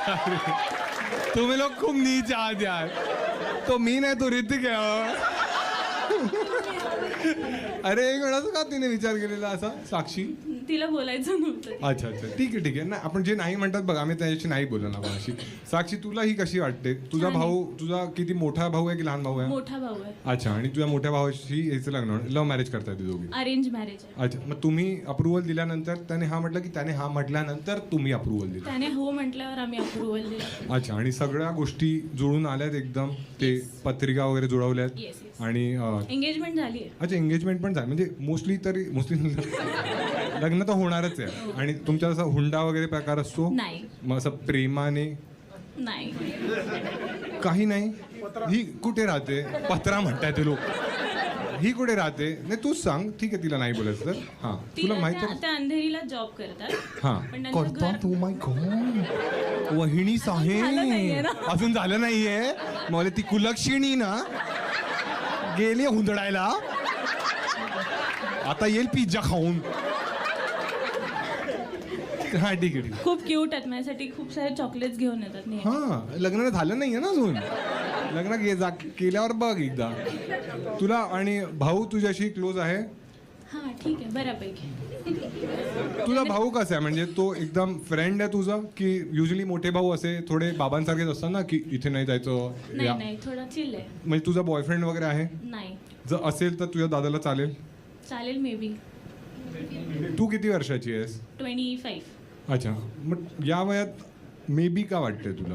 तुम्ही लोक खूप नीच आहात यार. तो मी नाही, तो ऋतिक आहे. अरे एक वेळाच का तिने विचार केलेला असा साक्षी. तिला बोलायचं नव्हतं. अच्छा अच्छा ठीक आहे ठीक आहे ना. आपण जे नाही म्हणतात बघ, आम्ही त्याच्याशी नाही बोललो ना कोणाशी. साक्षी तुला ही कशी वाटते? तुझा छान आहे. भाऊ, तुझा किती मोठा भाऊ आहे की लहान भाऊ आहे? मोठा भाऊ आहे. अच्छा. आणि तुझ्या मोठ्या भावाशी याचं लग्न, लव्ह मॅरेज करताय ते दोघी? अरेंज मॅरेज आहे. अच्छा. मग तुम्ही अप्रुव्हल दिल्यानंतर त्याने हा म्हटलं की त्याने हा म्हटल्यानंतर तुम्ही अप्रुव्हल दिलं? त्याने हो म्हटल्यावर आम्ही अप्रुव्हल दिलं. अच्छा. आणि सगळ्या गोष्टी जुळून आल्यात एकदम, ते पत्रिका वगैरे जुळवल्यात? Yes yes. आणि एंगेजमेंट झाली आहे. अच्छा एंगेजमेंट पण झाली म्हणजे मोस्टली तरी लग्न तर होणारच आहे. आणि तुमच्या असा हुंडा वगैरे प्रकार असतो? नाही. मग असं प्रेमाने नाही. काही नाही. ही कुठे राहते? पत्रा म्हणताय ते लोक. ही कुठे राहते? नाही तूच सांग. ठीक आहे तिला नाही बोलायचं तर. हां तुला तिला माहिती त्या अंधेरीला जॉब करतात. हां पण त्यांचं करता घर- तू माय गॉड. वहिनीच आहे. झालं नाहीये ना. अजून झालं नाहीये. मला ती कुलक्षिणी ना गेली हुंदडायला. आता येईल पिझ्झा खाऊन. हा ठीक आहे ठीक आहे. खूप क्यूट आहेत, माझ्यासाठी खूप सारे चॉकलेट्स घेऊन येतात नेहमी. हां लग्न झालं नाहीये ना अजून. लग्न केल्यावर बघ एकदा. तुला आणि भाऊ तुझ्याशी क्लोज आहे? हा ठीक आहे बऱ्यापैकी. तुझा भाऊ कसा आहे? म्हणजे तो एकदम फ्रेंड आहे तुझा की युजली मोठे भाऊ असे थोडे बाबांसारखेच असतात ना की इथे नाही जायचं? नाही नाही थोडा चिल आहे. म्हणजे तुझा बॉयफ्रेंड वगैरे आहे? नाही. जर असेल तर तुझ्या दादाला चालेल? चालेल मे बी. तू किती वर्षाची आहेस? 25. अच्छा. मग या वयात मे बी का वाटतंय तुला?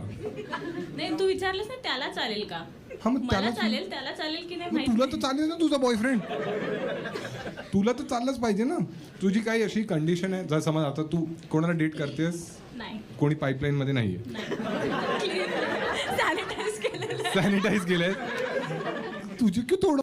नाही तू विचारलंस ना त्याला चालेल का? हा मग मला त्याला चालेल, त्याला चालेल की नाही मग माहिती तुला नाही. तर चालेल ना तुझा बॉयफ्रेंड. तुला तर चाललंच पाहिजे ना. तुझी काही अशी कंडिशन आहे? जर समज आता तू कोणाला डेट करतेस, नाही. कोणी पाईपलाईन मध्ये नाहीये, नाही. सॅनिटाईज केलेलं आहे. सॅनिटाईज केलंय, तुझी की थोडं